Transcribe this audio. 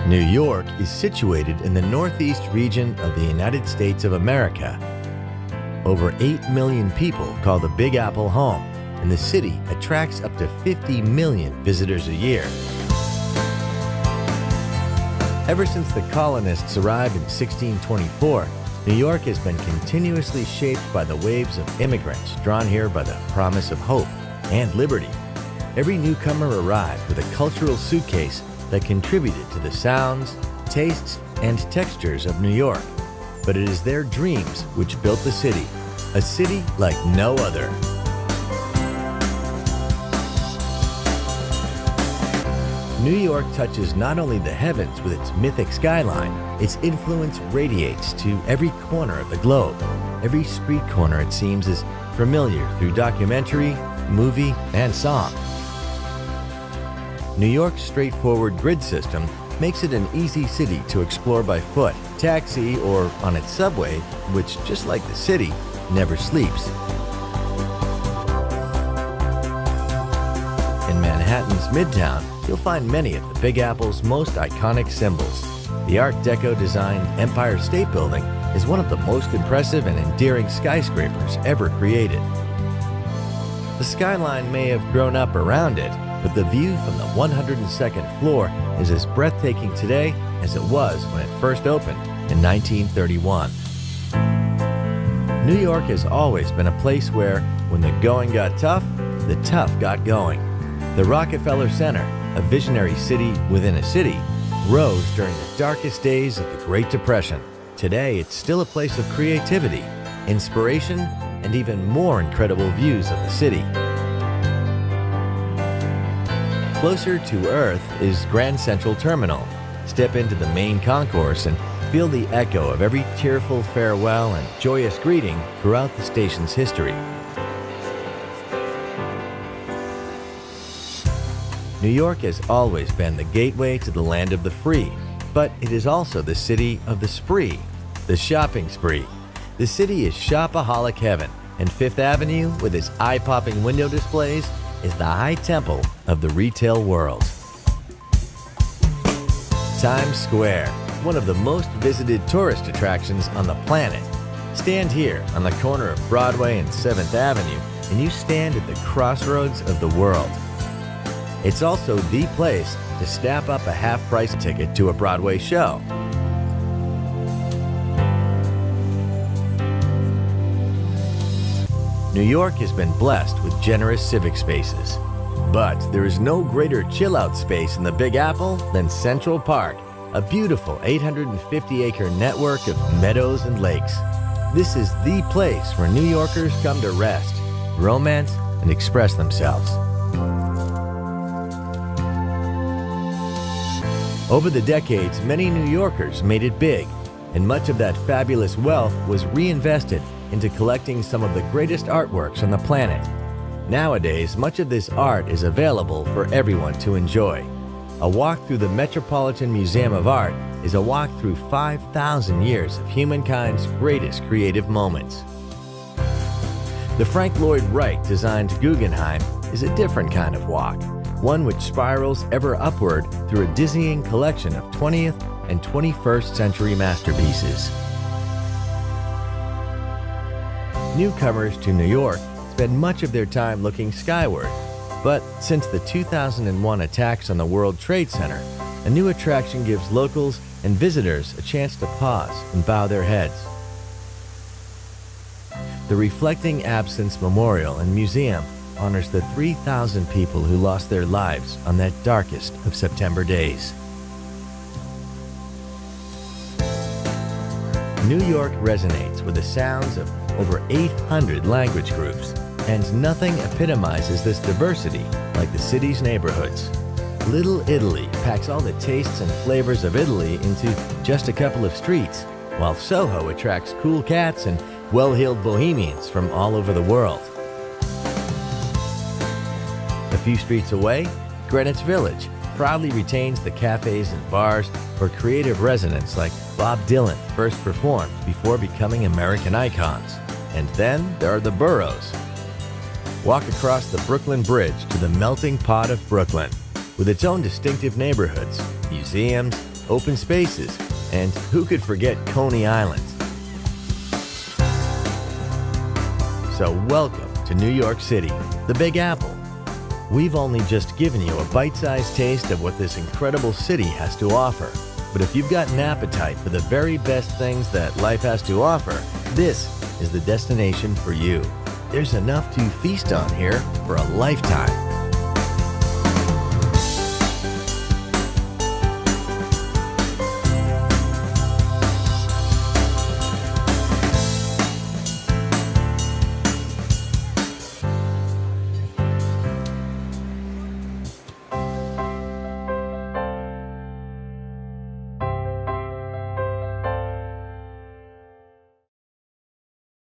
New York is situated in the northeast region of the United States of America. Over 8 million people call the Big Apple home, and the city attracts up to 50 million visitors a year. Ever since the colonists arrived in 1624, New York has been continuously shaped by the waves of immigrants drawn here by the promise of hope and liberty. Every newcomer arrived with a cultural suitcase that contributed to the sounds, tastes, and textures of New York. But it is their dreams which built the city, a city like no other. New York touches not only the heavens with its mythic skyline, its influence radiates to every corner of the globe. Every street corner, it seems, is familiar through documentary, movie, and song. New York's straightforward grid system makes it an easy city to explore by foot, taxi, or on its subway, which, just like the city, never sleeps. In Manhattan's Midtown, you'll find many of the Big Apple's most iconic symbols. The Art Deco-designed Empire State Building is one of the most impressive and endearing skyscrapers ever created. The skyline may have grown up around it, but the view from the 102nd floor is as breathtaking today as it was when it first opened in 1931. New York has always been a place where, when the going got tough, the tough got going. The Rockefeller Center, a visionary city within a city, rose during the darkest days of the Great Depression. Today, it's still a place of creativity, inspiration, and even more incredible views of the city. Closer to Earth is Grand Central Terminal. Step into the main concourse and feel the echo of every tearful farewell and joyous greeting throughout the station's history. New York has always been the gateway to the land of the free, but it is also the city of the spree, the shopping spree. The city is shopaholic heaven, and Fifth Avenue, with its eye-popping window displays, is the high temple of the retail world. Times Square, one of the most visited tourist attractions on the planet. Stand here on the corner of Broadway and 7th Avenue, and you stand at the crossroads of the world. It's also the place to snap up a half-price ticket to a Broadway show. New York has been blessed with generous civic spaces. But there is no greater chill-out space in the Big Apple than Central Park, a beautiful 850-acre network of meadows and lakes. This is the place where New Yorkers come to rest, romance, and express themselves. Over the decades, many New Yorkers made it big, and much of that fabulous wealth was reinvested into collecting some of the greatest artworks on the planet. Nowadays, much of this art is available for everyone to enjoy. A walk through the Metropolitan Museum of Art is a walk through 5,000 years of humankind's greatest creative moments. The Frank Lloyd Wright-designed Guggenheim is a different kind of walk, one which spirals ever upward through a dizzying collection of 20th and 21st century masterpieces. Newcomers to New York spend much of their time looking skyward, but since the 2001 attacks on the World Trade Center, a new attraction gives locals and visitors a chance to pause and bow their heads. The Reflecting Absence Memorial and Museum honors the 3,000 people who lost their lives on that darkest of September days. New York resonates with the sounds of over 800 language groups, and nothing epitomizes this diversity like the city's neighborhoods. Little Italy packs all the tastes and flavors of Italy into just a couple of streets, while Soho attracts cool cats and well-heeled bohemians from all over the world. A few streets away, Greenwich Village proudly retains the cafes and bars where creative residents like Bob Dylan first performed before becoming American icons. And then there are the boroughs. Walk across the Brooklyn Bridge to the melting pot of Brooklyn, with its own distinctive neighborhoods, museums, open spaces, and who could forget Coney Island? So welcome to New York City, the Big Apple. We've only just given you a bite-sized taste of what this incredible city has to offer. But if you've got an appetite for the very best things that life has to offer, this is the destination for you. There's enough to feast on here for a lifetime.